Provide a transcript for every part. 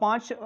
5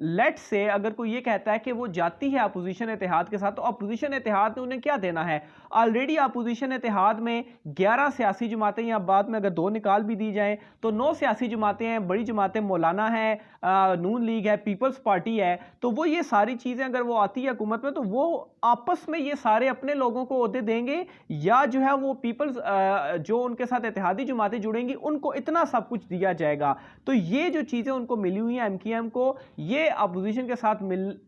late سے اگر کوئی یہ کہتا ہے کہ وہ جاتی ہے اپوزیشن اتحاد کے ساتھ، تو اپوزیشن اتحاد نے انہیں کیا دینا ہے؟ آلریڈی اپوزیشن اتحاد میں 11 سیاسی جماعتیں، یا بعد میں اگر 2 نکال بھی دی جائیں تو 9 سیاسی جماعتیں ہیں، بڑی جماعتیں مولانا ہے، نون لیگ ہے، پیپلز پارٹی ہے، تو وہ یہ ساری چیزیں اگر وہ آتی ہے حکومت میں تو وہ آپس میں یہ سارے اپنے لوگوں کو عہدے دیں گے، یا جو ہے وہ پیپلز جو ان کے ساتھ اتحادی جماعتیں جڑیں گی ان کو اتنا سب کچھ دیا جائے گا۔ تو یہ جو چیزیں ان کو ملی ہوئی ہیں ایم کیو ایم کو، یہ اپوزیشن کے ساتھ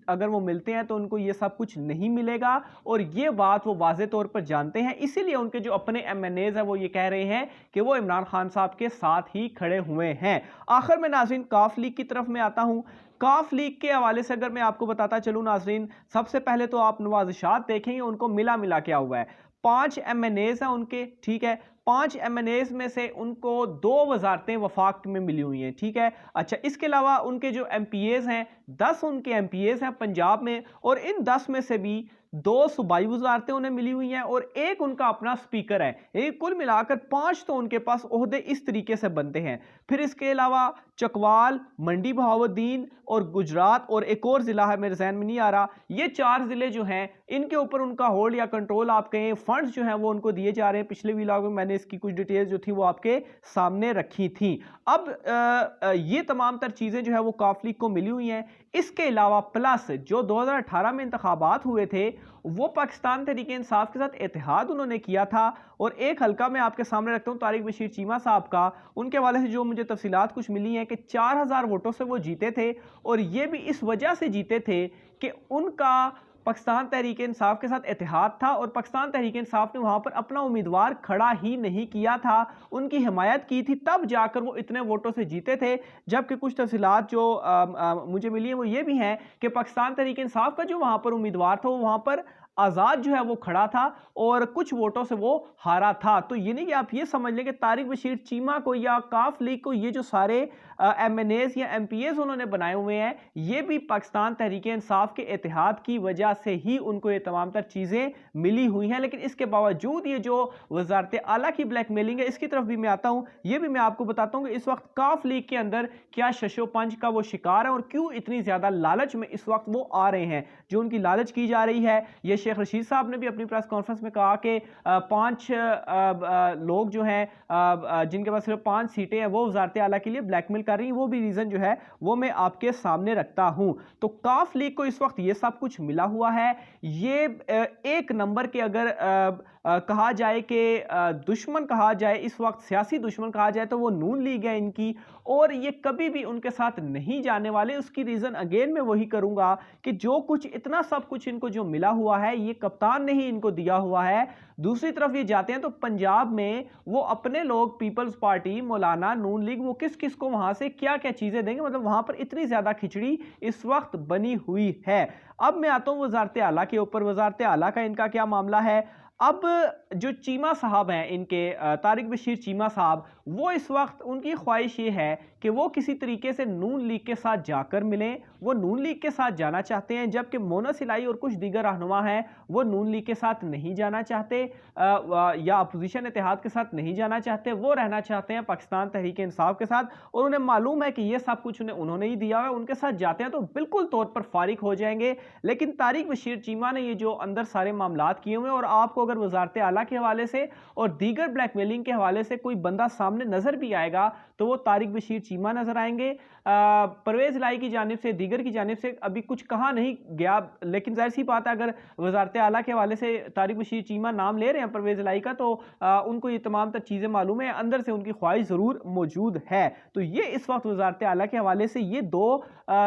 اگر وہ ملتے ہیں تو ان کو یہ سب کچھ نہیں ملے گا، اور یہ بات وہ واضح طور پر جانتے ہیں، اسی لیے ان کے جو اپنے ایم این ایز ہیں وہ یہ کہہ رہے ہیں کہ وہ عمران خان صاحب کے ساتھ ہی کھڑے ہوئے ہیں۔ آخر میں ناظرین کاف لیگ کی طرف میں آتا ہوں۔ کاف لیگ کے حوالے سے اگر میں آپ کو بتاتا چلوں ناظرین، سب سے پہلے تو آپ نوازشات دیکھیں گے ان کو ملا کیا ہوا ہے۔ 5 ایم این ایز ہیں ان کے، ٹھیک ہے، 5 ایم این ایز میں سے ان کو 2 وزارتیں وفاق میں ملی ہوئی ہیں، ٹھیک ہے۔ اچھا، اس کے علاوہ ان کے جو ایم پی ایز ہیں، 10 ان کے ایم پی ایز ہیں پنجاب میں، اور ان 10 میں سے بھی 2 صوبائی وزارتیں انہیں ملی ہوئی ہیں اور 1 ان کا اپنا سپیکر ہے، کل ملا کر 5 تو ان کے پاس عہدے اس طریقے سے بنتے ہیں۔ پھر اس کے علاوہ چکوال، منڈی بہاؤالدین اور گجرات، اور ایک اور ضلع ہے میرے ذہن میں نہیں آ رہا، یہ 4 ضلع جو ہیں ان کے اوپر ان کا ہولڈ یا کنٹرول آپ کہیں، فنڈز جو ہیں وہ ان کو دیے جا رہے ہیں۔ پچھلے ویلاگ میں میں نے اس کی کچھ ڈیٹیلز جو تھی وہ آپ کے سامنے رکھی تھیں۔ اب یہ تمام تر چیزیں جو ہے وہ کاف لیگ کو ملی ہوئی ہیں۔ اس کے علاوہ پلس جو 2018 میں انتخابات ہوئے تھے وہ پاکستان تحریک انصاف کے ساتھ اتحاد انہوں نے کیا تھا، اور ایک حلقہ میں آپ کے سامنے رکھتا ہوں طارق بشیر چیمہ صاحب کا، ان کے حوالے سے جو مجھے تفصیلات کچھ ملی ہیں کہ 4000 ووٹوں سے وہ جیتے تھے، اور یہ بھی اس وجہ سے جیتے تھے کہ ان کا پاکستان تحریک انصاف کے ساتھ اتحاد تھا، اور پاکستان تحریک انصاف نے وہاں پر اپنا امیدوار کھڑا ہی نہیں کیا تھا، ان کی حمایت کی تھی، تب جا کر وہ اتنے ووٹوں سے جیتے تھے۔ جبکہ کچھ تفصیلات جو مجھے ملی ہیں وہ یہ بھی ہیں کہ پاکستان تحریک انصاف کا جو وہاں پر امیدوار تھا وہ وہاں پر آزاد جو ہے وہ کھڑا تھا، اور کچھ ووٹوں سے وہ ہارا تھا۔ تو یہ نہیں کہ آپ یہ سمجھ لیں کہ طارق بشیر چیمہ کو یا کاف لیگ کو یہ جو سارے ایم این ایز یا ایم پی ایز انہوں نے بنائے ہوئے ہیں، یہ بھی پاکستان تحریک انصاف کے اتحاد کی وجہ سے ہی ان کو یہ تمام تر چیزیں ملی ہوئی ہیں۔ لیکن اس کے باوجود یہ جو وزارت اعلیٰ کی بلیک میلنگ ہے، اس کی طرف بھی میں آتا ہوں، یہ بھی میں آپ کو بتاتا ہوں کہ اس وقت کاف لیگ کے اندر کیا شش و پنج کا وہ شکار ہے، اور کیوں اتنی زیادہ لالچ میں اس وقت وہ آ رہے ہیں۔ جو ان کی لالچ کی جا رہی ہے، یہ شیخ رشید صاحب نے بھی اپنی پریس کانفرنس میں کہا کہ 5 لوگ جو ہیں جن کے پاس صرف 5 سیٹیں ہیں وہ وزارت اعلیٰ کے لیے بلیک میل کر رہی ہیں، وہ بھی ریزن جو ہے وہ میں آپ کے سامنے رکھتا ہوں۔ تو کاف لیگ کو اس وقت یہ سب کچھ ملا ہوا ہے۔ یہ ایک نمبر کے اگر کہا جائے کہ دشمن کہا جائے، اس وقت سیاسی دشمن کہا جائے تو وہ نون لیگ ہے ان کی، اور یہ کبھی بھی ان کے ساتھ نہیں جانے والے۔ اس کی ریزن اگین میں وہی کروں گا کہ جو کچھ اتنا سب کچھ ان کو جو ملا ہوا ہے یہ کپتان نے ہی ان کو دیا ہوا ہے۔ دوسری طرف یہ جاتے ہیں تو پنجاب میں وہ اپنے لوگ پیپلز پارٹی، مولانا، نون لیگ، وہ کس کس کو وہاں سے کیا کیا چیزیں دیں گے، مطلب وہاں پر اتنی زیادہ کھچڑی اس وقت بنی ہوئی ہے۔ اب میں آتا ہوں وزارت اعلیٰ کے اوپر۔ وزارت اعلیٰ کا ان کا کیا معاملہ ہے؟ اب جو چیمہ صاحب ہیں ان کے طارق بشیر چیمہ صاحب، وہ اس وقت ان کی خواہش یہ ہے کہ وہ کسی طریقے سے نون لیگ کے ساتھ جا کر ملیں، وہ نون لیگ کے ساتھ جانا چاہتے ہیں، جبکہ مونس الہی اور کچھ دیگر رہنما ہیں وہ نون لیگ کے ساتھ نہیں جانا چاہتے، یا اپوزیشن اتحاد کے ساتھ نہیں جانا چاہتے، وہ رہنا چاہتے ہیں پاکستان تحریک انصاف کے ساتھ، اور انہیں معلوم ہے کہ یہ سب کچھ انہوں نے ہی دیا ہوا ہے، ان کے ساتھ جاتے ہیں تو بالکل طور پر فارغ ہو جائیں گے۔ لیکن طارق بشیر چیمہ نے یہ جو اندر سارے معاملات کیے ہوئے ہیں، اور آپ کو اگر وزارت اعلیٰ کے حوالے سے اور دیگر بلیک میلنگ کے حوالے سے کوئی بندہ سامنے نظر بھی آئے گا تو وہ طارق بشیر چیمہ نظر آئیں گے۔ پرویز الہی کی جانب سے، دیگر کی جانب سے ابھی کچھ کہا نہیں گیا، لیکن ظاہر سی بات ہے اگر وزارت اعلیٰ کے حوالے سے طارق بشیر چیمہ نام لے رہے ہیں پرویز الہی کا، تو ان کو یہ تمام تر چیزیں معلوم ہیں، اندر سے ان کی خواہش ضرور موجود ہے۔ تو یہ اس وقت وزارت اعلیٰ کے حوالے سے یہ 2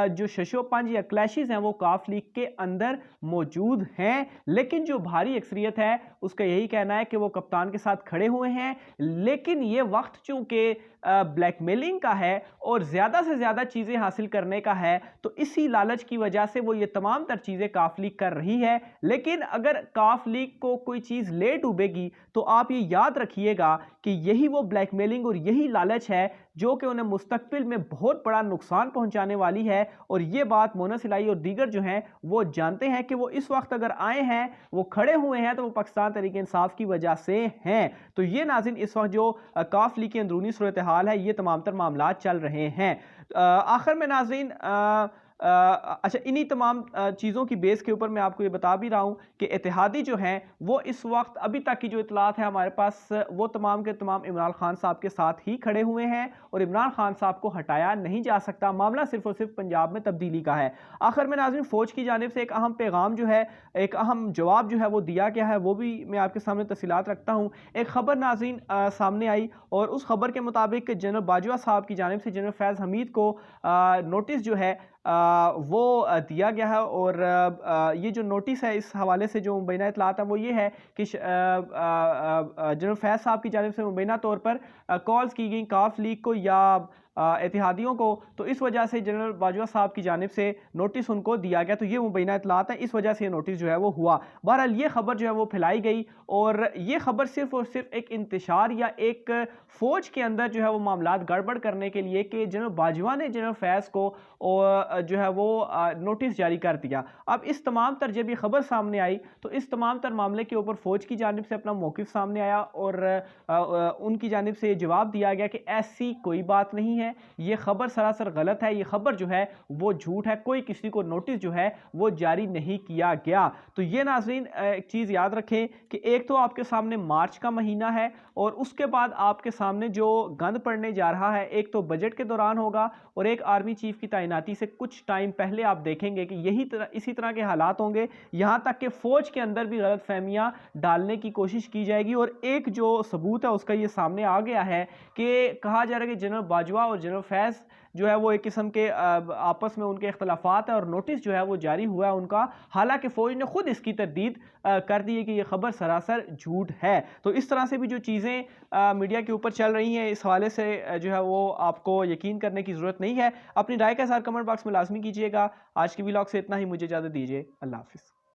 جو شش و پنج یا کلیشز ہیں وہ کاف لیگ کے اندر موجود ہیں، لیکن جو بھاری اکثریت ہے اس کا یہی کہنا ہے کہ وہ کپتان کے ساتھ کھڑے ہوئے ہیں۔ لیکن یہ وقت چونکہ بلیک میلنگ کا ہے اور زیادہ سے زیادہ چیزیں حاصل کرنے کا ہے، تو اسی لالچ کی وجہ سے وہ یہ تمام تر چیزیں کاف لیگ کر رہی ہے۔ لیکن اگر کاف لیگ کو کوئی چیز لے ڈوبے گی تو آپ یہ یاد رکھیے گا کہ یہی وہ بلیک میلنگ اور یہی لالچ ہے جو کہ انہیں مستقبل میں بہت بڑا نقصان پہنچانے والی ہے، اور یہ بات مونس الہی اور دیگر جو ہیں وہ جانتے ہیں کہ وہ اس وقت اگر آئے ہیں، وہ کھڑے ہوئے ہیں، تو وہ پاکستان تحریک انصاف کی وجہ سے ہیں۔ تو یہ ناظرین اس وقت جو کاف لیگ کی اندرونی صورتحال ہے، یہ تمام تر معاملات چل رہے ہیں۔ آخر میں ناظرین اچھا انہی تمام چیزوں کی بیس کے اوپر میں آپ کو یہ بتا بھی رہا ہوں کہ اتحادی جو ہیں وہ اس وقت ابھی تک کی جو اطلاعات ہیں ہمارے پاس وہ تمام کے تمام عمران خان صاحب کے ساتھ ہی کھڑے ہوئے ہیں اور عمران خان صاحب کو ہٹایا نہیں جا سکتا. معاملہ صرف اور صرف پنجاب میں تبدیلی کا ہے. آخر میں ناظرین فوج کی جانب سے ایک اہم پیغام جو ہے, ایک اہم جواب جو ہے وہ دیا گیا ہے, وہ بھی میں آپ کے سامنے تفصیلات رکھتا ہوں. ایک خبر ناظرین سامنے آئی اور اس خبر کے مطابق جنرل باجوہ صاحب کی جانب سے جنرل فیض حمید کو نوٹس جو ہے وہ دیا گیا ہے, اور یہ جو نوٹس ہے اس حوالے سے جو مبینہ اطلاعات ہیں وہ یہ ہے کہ جنرل فیض صاحب کی جانب سے مبینہ طور پر کالز کی گئیں کاف لیگ کو یا اتحادیوں کو, تو اس وجہ سے جنرل باجوہ صاحب کی جانب سے نوٹس ان کو دیا گیا. تو یہ مبینہ اطلاعات ہیں, اس وجہ سے یہ نوٹس جو ہے وہ ہوا. بہرحال یہ خبر جو ہے وہ پھیلائی گئی اور یہ خبر صرف اور صرف ایک انتشار یا ایک فوج کے اندر جو ہے وہ معاملات گڑبڑ کرنے کے لیے کہ جنرل باجوہ نے جنرل فیض کو جو ہے وہ نوٹس جاری کر دیا. اب اس تمام تر جب یہ خبر سامنے آئی تو اس تمام تر معاملے کے اوپر فوج کی جانب سے اپنا موقف سامنے آیا اور ان کی جانب سے یہ جواب دیا گیا کہ ایسی کوئی بات نہیں ہے, یہ خبر سراسر غلط ہے, یہ خبر جو ہے وہ جھوٹ ہے, کوئی کسی کو نوٹس جو ہے وہ جاری نہیں کیا گیا. تو یہ ناظرین ایک چیز یاد رکھیں کہ ایک تو آپ کے سامنے مارچ کا مہینہ ہے اور اس کے بعد آپ کے سامنے جو گند پڑنے جا رہا ہے ایک تو بجٹ کے دوران ہوگا اور ایک آرمی چیف کی تعیناتی سے کچھ ٹائم پہلے آپ دیکھیں گے کہ اسی طرح کے حالات ہوں گے, یہاں تک کہ فوج کے اندر بھی غلط فہمیاں ڈالنے کی کوشش کی جائے گی. اور ایک جو ثبوت ہے اس کا یہ سامنے آ گیا ہے کہ کہا جا رہا ہے کہ جنرل باجوہ اور جنرل فیض جو ہے وہ ایک قسم کے آپس میں ان کے اختلافات ہیں اور نوٹس جو ہے وہ جاری ہوا ہے ان کا, حالانکہ فوج نے خود اس کی تردید کر دی ہے کہ یہ خبر سراسر جھوٹ ہے. تو اس طرح سے بھی جو چیزیں میڈیا کے اوپر چل رہی ہیں اس حوالے سے جو ہے وہ آپ کو یقین کرنے کی ضرورت نہیں ہے. اپنی رائے کا اظہار کمنٹ باکس میں لازمی کیجیے گا. آج کی ویلاگ سے اتنا ہی, مجھے اجازت دیجیے, اللہ حافظ.